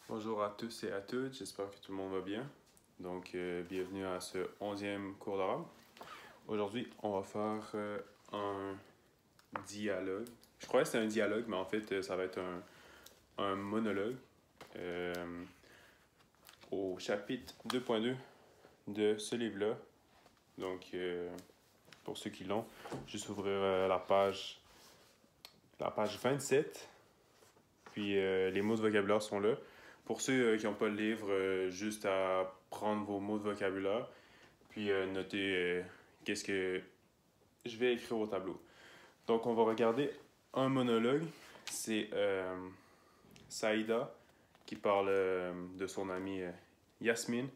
Bonjour à tous et à toutes, j'espère que tout le monde va bien. Donc, bienvenue à ce 11e cours d'arabe. Aujourd'hui, on va faire un dialogue. Je croyais que c'était un dialogue, mais en fait, ça va être un monologue au chapitre 2.2 de ce livre-là. Donc, pour ceux qui l'ont, juste ouvrir la page 27. Puis, les mots de vocabulaire sont là. Pour ceux qui n'ont pas le livre, juste à prendre vos mots de vocabulaire, puis noter qu'est-ce que je vais écrire au tableau. Donc, on va regarder un monologue. C'est Saïda qui parle de son amie Yasmine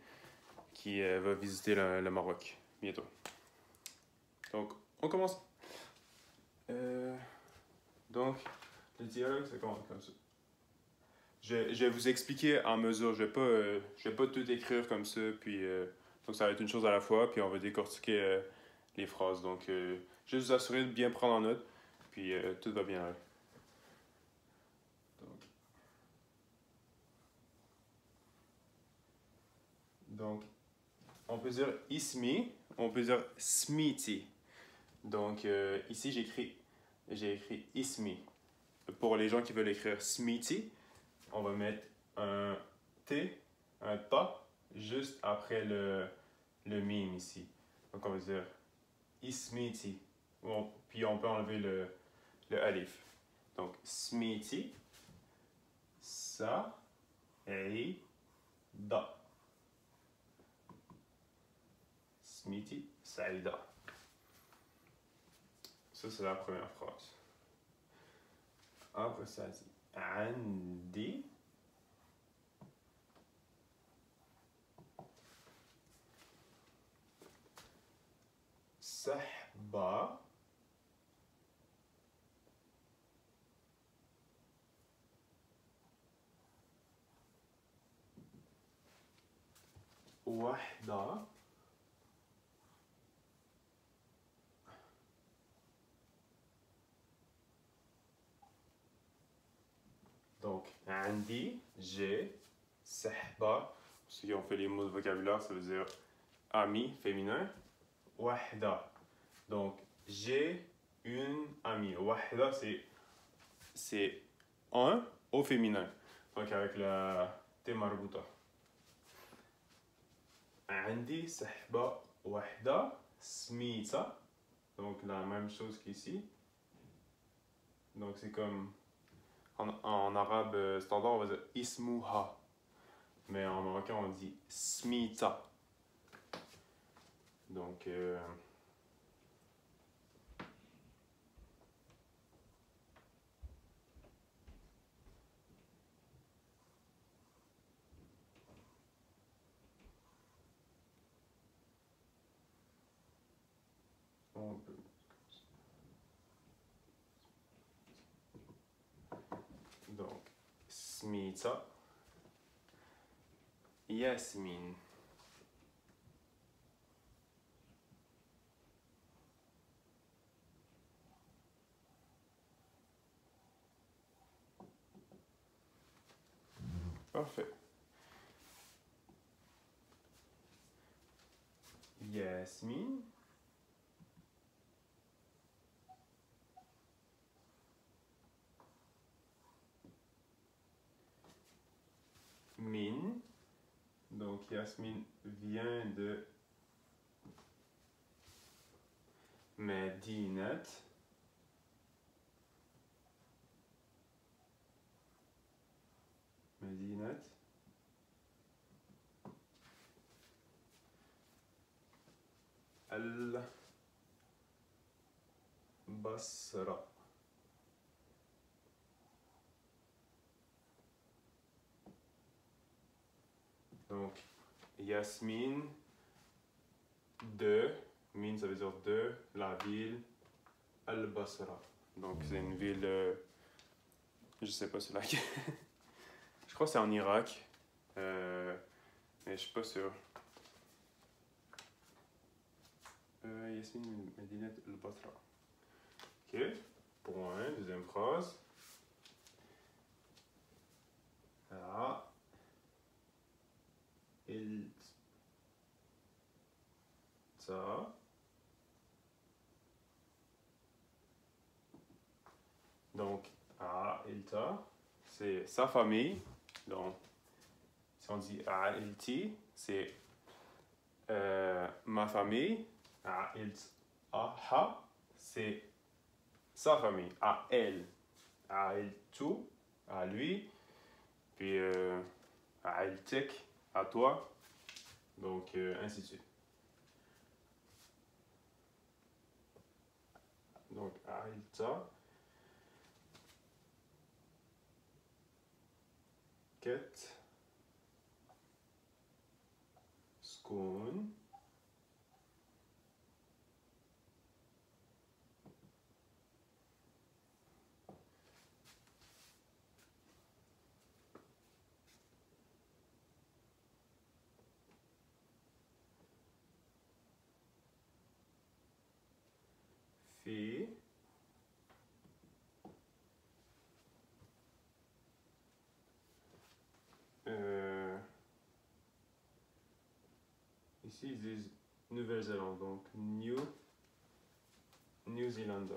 qui va visiter le Maroc bientôt. Donc, on commence. Donc, le dialogue, ça commence comme ça. Je vais vous expliquer en mesure. Je vais pas tout écrire comme ça. Puis, donc, ça va être une chose à la fois. Puis, on va décortiquer les phrases. Donc, juste vous assurer de bien prendre en note. Puis, tout va bien aller. Donc, on peut dire ismi. On peut dire smiti. Donc, ici, j'ai écrit ismi. Pour les gens qui veulent écrire smiti, on va mettre un T, un ta, juste après le mime ici. Donc, on va dire ismiti. Puis, on peut enlever le alif. Donc, smiti, sa, et, da. Smiti, saïda. Ça, c'est la première phrase. Après ça, dit عندي صحبة واحدة Donc, عندي, j'ai, صحبة, ceux qui ont fait les mots de vocabulaire, ça veut dire ami féminin. Wahda. Donc, j'ai une amie. Wahda, c'est un au féminin. Donc, avec la T marbuta. عندي صحبة واحدة سميتها. Donc, la même chose qu'ici. Donc, c'est comme en arabe standard, on va dire ismuha. Mais en marocain, on dit smita. Donc, on peut. Donc, smita. Yasmine. Parfait. Yasmine. Min. Donc, Yasmine vient de Medinat. Medinat. Al-Basra. Donc, Yasmine de, Min ça veut dire de, la ville Al-Basra. Donc, c'est une ville, je sais pas c'est laquelle. Je crois que c'est en Irak, mais je suis pas sûr. Yasmine Medinat Al-Basra. Ok, point, deuxième phrase. Là. Ailta. Donc, Ailta, c'est sa famille. Donc, si on dit Ailti, c'est ma famille. Ailtaha, c'est sa famille. À elle. Ailtu, à lui. Puis Ailtek, à toi. Donc, ainsi de suite. Donc, Ailta. Ket. Skon. Fi. Ici, ils disent Nouvelle-Zélande, donc New Zealand.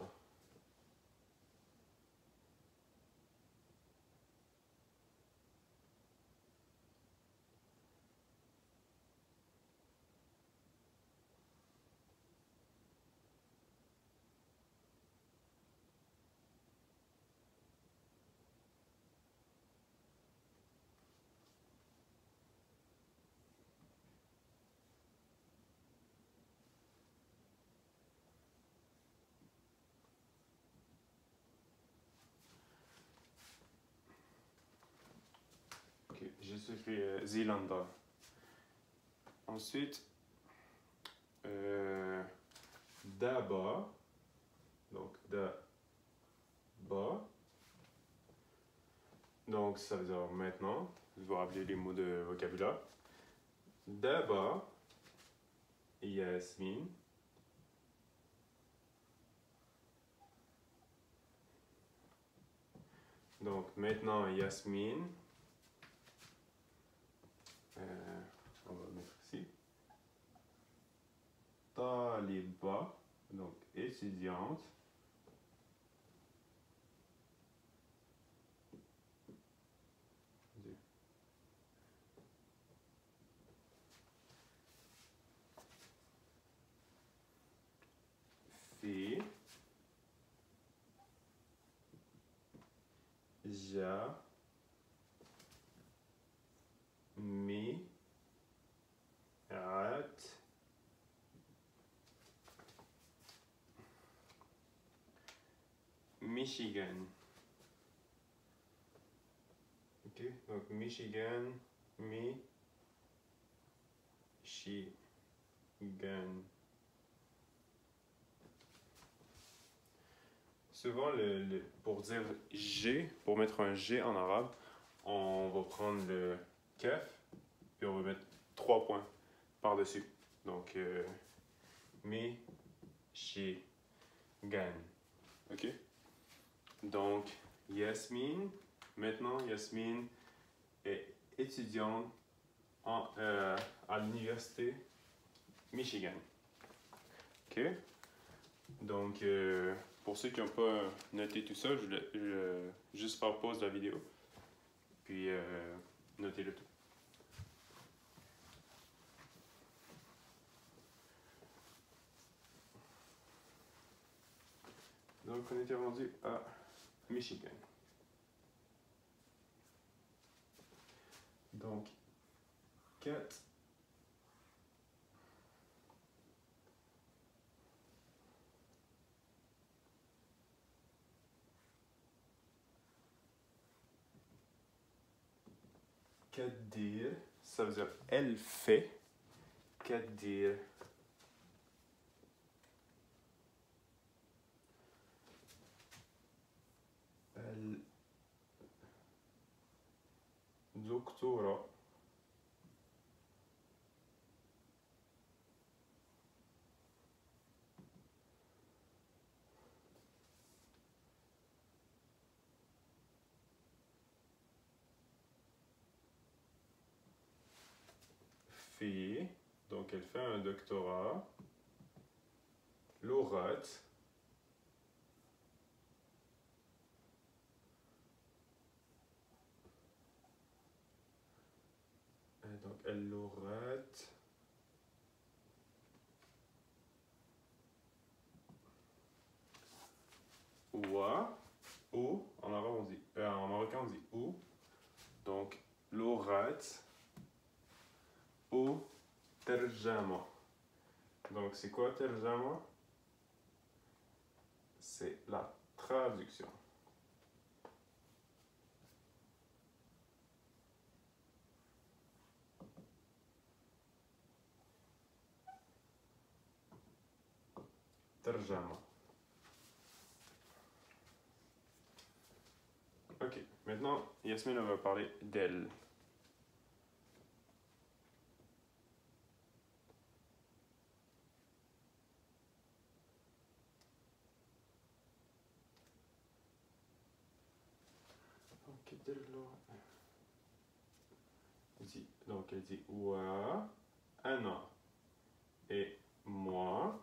Ok, j'ai écrit Zealand. Ensuite, Daba, donc Daba. Donc, ça veut dire maintenant. Je vais rappeler les mots de vocabulaire. Daba, Yasmine. Donc, maintenant, Yasmine. On va mettre ici. Taliba, donc étudiante. Fi. Ja. Mi. Rat. Michigan. Ok, donc Michigan, Michigan. Souvent, pour dire G, pour mettre un G en arabe, on va prendre le kaf, puis on va mettre 3 points par-dessus. Donc, Michigan. Ok? Donc, Yasmine, maintenant, Yasmine est étudiante à l'université Michigan. Ok? Donc, pour ceux qui n'ont pas noté tout ça, je vais juste faire pause de la vidéo. Puis, notez le tout. Donc, on était rendu à Michigan. Donc, 4. Kadir, ça veut dire elle fait. Kadir. Doctorat. Fille, donc elle fait un doctorat. لغات. Donc اللغات ou en arabe on dit en marocain on dit ou. Donc لغات ou ترجمة. Donc c'est quoi ترجمة? C'est la traduction. ترجمة. Ok, maintenant Yasmine va parler d'elle. Donc elle dit wa, ana et moi.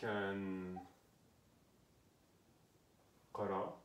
كان قرأ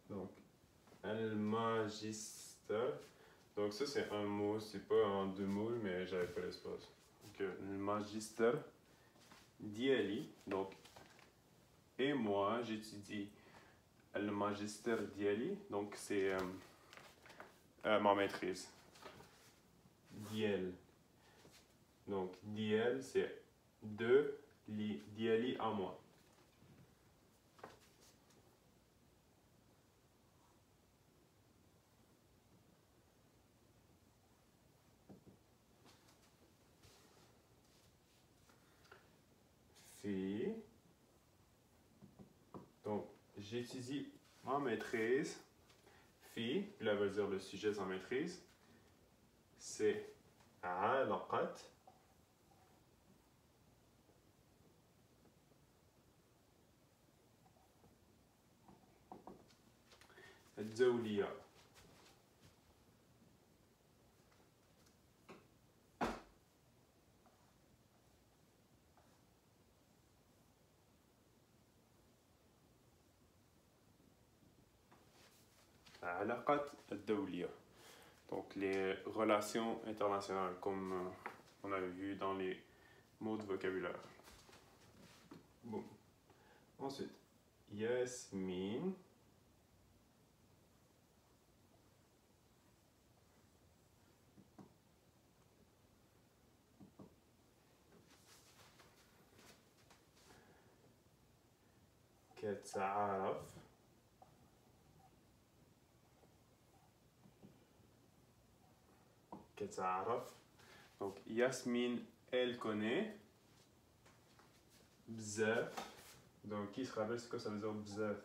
donc الماجستير. Donc ça c'est un mot, c'est pas en deux mots mais j'avais pas l'espace. Donc le magister ديالي. Donc et moi j'étudie le magister ديالي. Donc c'est ma maîtrise. ديال. Donc ديال c'est de li ديالي à moi. Donc, j'étudie ma maîtrise. Fi, là veut dire le sujet sans maîtrise. C'est علاقة الدولية. علاقات الدولية. Donc les relations internationales comme on avait vu dans les mots de vocabulaire. Bon. Ensuite, Yasmine. كتعرف Donc Yasmine, elle connaît. Bzaf. Donc qui se rappelle c'est quoi ça veut dire bzaf?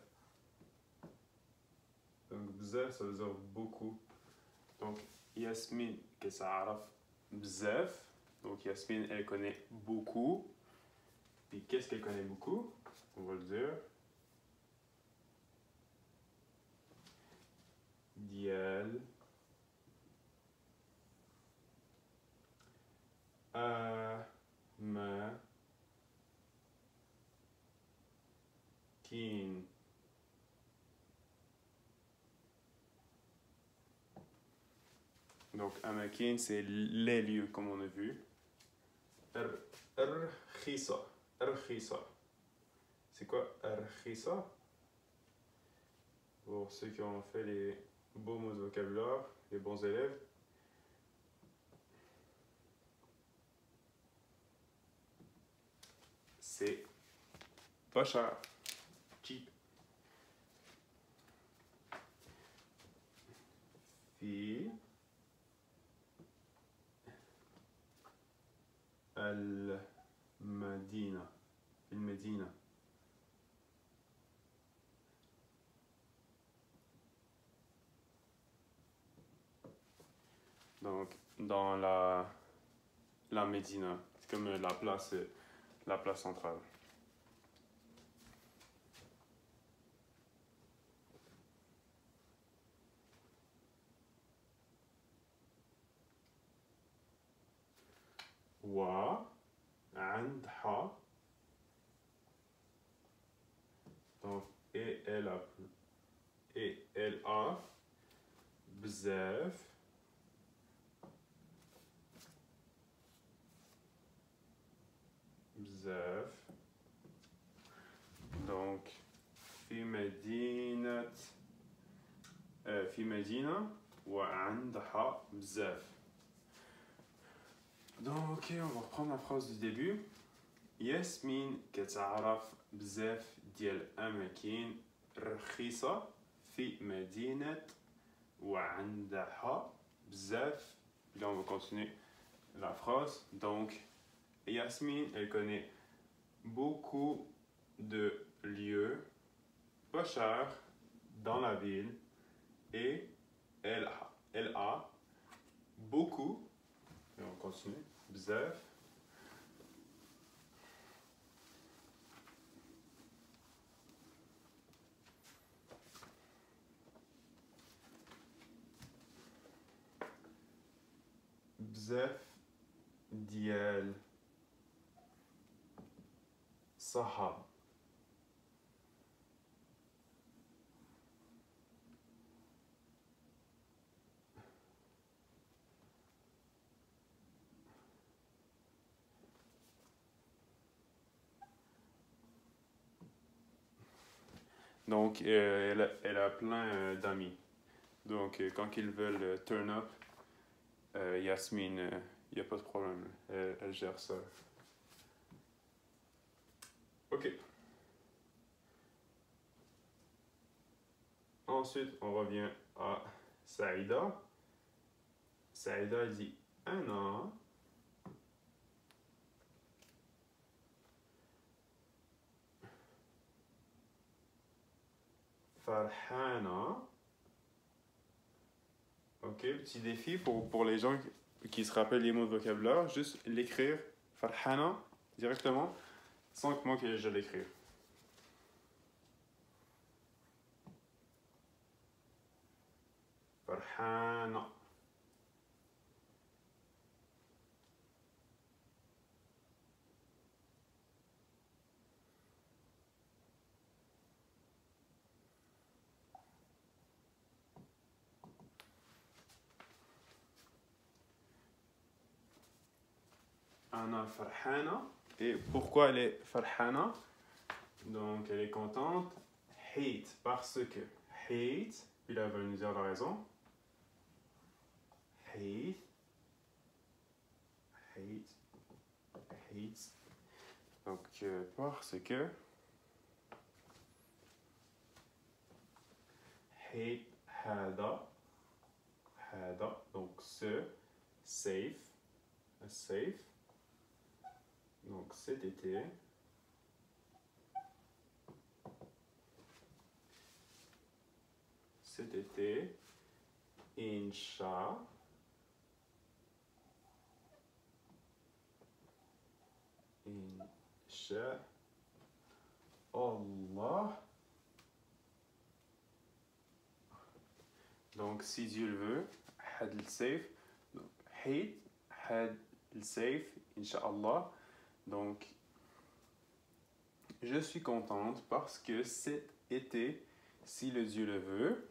Donc bzaf ça veut dire beaucoup. Donc Yasmine كتعرف bzaf. Donc Yasmine elle connaît beaucoup. Puis qu'est-ce qu'elle connaît beaucoup? On va le dire. ديال أماكن. Donc أماكن c'est les lieux comme on a vu. رخيصة. C'est quoi رخيصة? Pour ceux qui ont fait les beaux mots de vocabulaire, les bons élèves. C'est pas cher. Cheap. في المدينة المدينة. Donc, dans la Médina, c'est comme la place centrale. وعندها. Donc, et elle a بزاف بزاف. Donc, في مدينة وعندها بزاف. Donc, ok, on va reprendre la phrase du début. ياسمين كتعرف بزاف ديال أماكن رخيصة في مدينة وعندها بزاف. Là, on va continuer la phrase. Donc, Yasmine, elle connaît beaucoup de lieux pas chers dans la ville et elle a beaucoup, et on continue, bzaf, bzaf ديال صحاب. Donc, elle a plein d'amis. Donc, quand ils veulent turn up, Yasmine, il n'y a pas de problème. Elle gère ça. Ok. Ensuite, on revient à Saïda. Saïda, elle dit un an. Farhana. Ok, petit défi pour les gens qui se rappellent les mots de vocabulaire, juste l'écrire Farhana directement sans que moi que je l'écrive. Farhana. Anna Farhana. Et pourquoi elle est Farhana? Donc elle est contente. Hate, parce que hate, puis là elle va nous dire la raison. Hate, hate. Donc parce que hate هذا donc ce safe donc cet été Incha Allah. Donc si Dieu le veut, had le safe. Donc hate, had le safe, Inch'Allah. Donc je suis contente parce que cet été, si le Dieu le veut,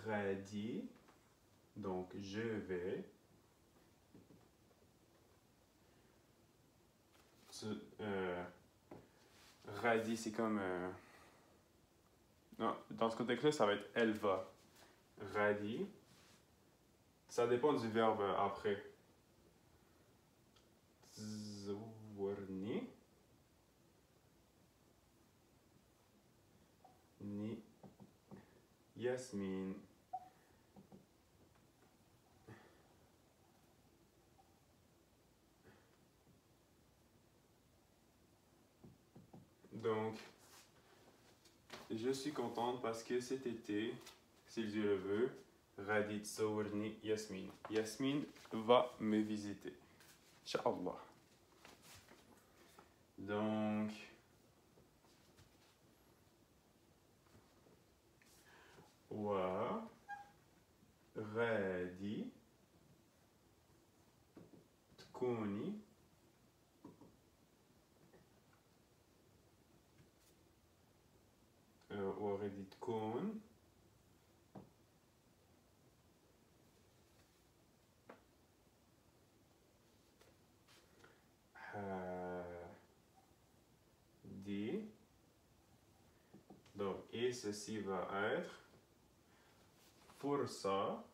Radi, donc je vais. Radi, c'est comme. Non, dans ce contexte-là, ça va être elle va. Radi. Ça dépend du verbe après. Tzourni. Ni. Yasmine. Donc, je suis contente parce que cet été, si Dieu le veut, غادي تصورني ياسمين. Yasmine va me visiter. Inch'Allah. Donc, غادي تكوني وغادي تكون حادي. Donc, et ceci va être فرصة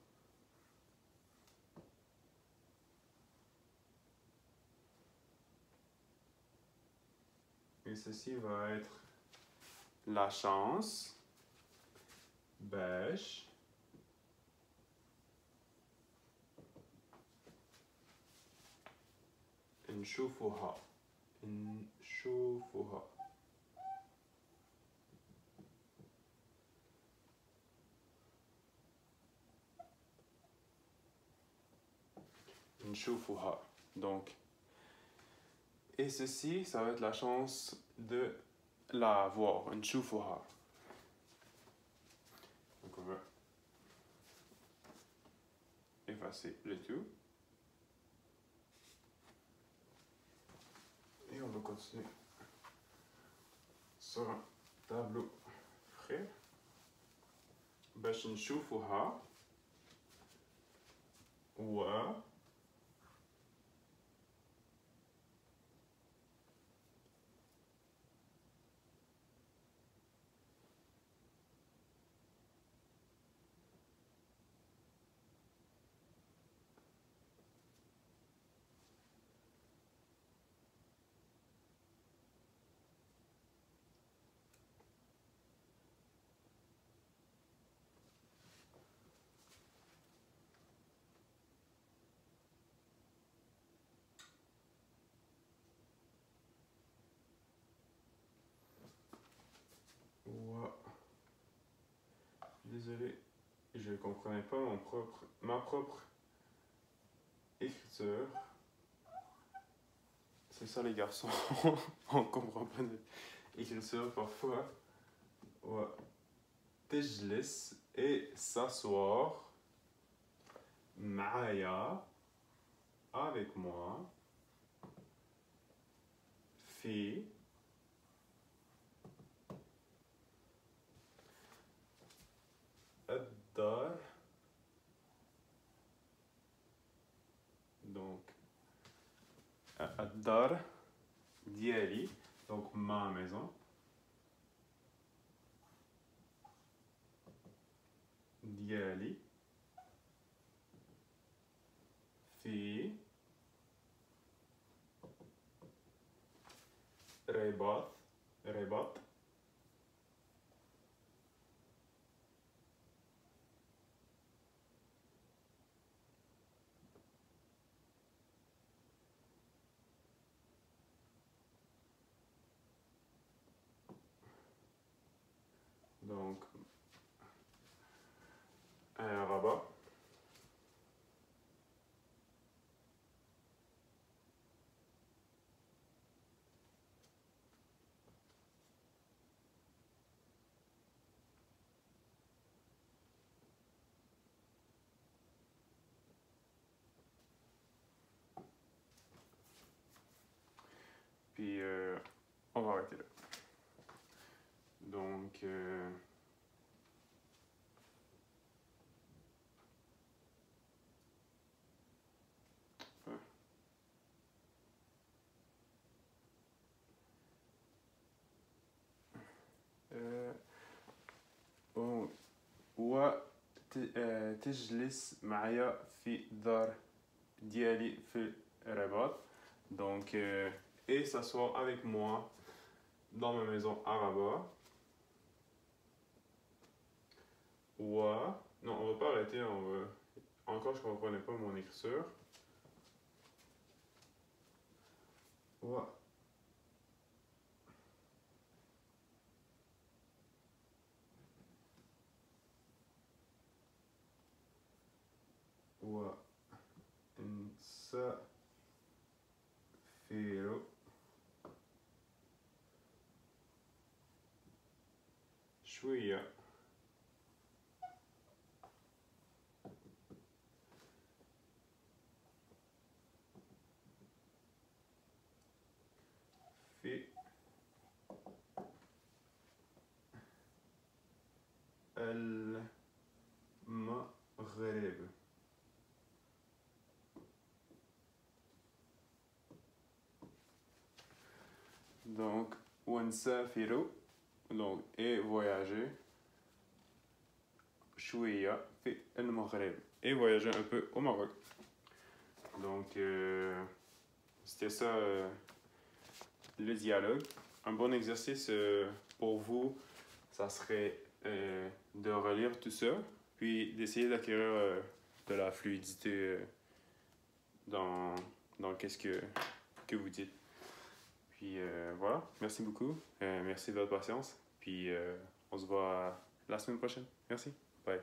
et ceci va être la chance باش نشوفها نشوفها. Donc, et ceci, ça va être la chance de la voir. نشوفها. Donc, on va effacer le tout. Et on va continuer sur un tableau frais. باش نشوفها و Désolé, je ne comprenais pas ma propre écriture. C'est ça les garçons, on ne comprend pas notre écriture parfois. تجلس et s'asseoir معايا avec moi في الدار. Donc الدار ديالي, donc ma maison. ديالي في رباط. Donc, un rabat. Puis, on va arrêter là. Donc, وتجلس معايا في الدار ديالي في الرباط. Donc, et s'asseoir avec moi dans ma maison à Rabat. Non, on va pas arrêter, encore je comprenais pas mon écriture. مسافر شوية في المغرب. Donc, ونسافر donc et voyager شوية في المغرب et voyager un peu au Maroc. Donc, c'était ça le dialogue. Un bon exercice pour vous, ça serait de relire tout ça, puis d'essayer d'acquérir de la fluidité dans qu'est-ce que vous dites. Puis voilà, merci beaucoup. Merci de votre patience. Puis on se voit la semaine prochaine. Merci. Bye.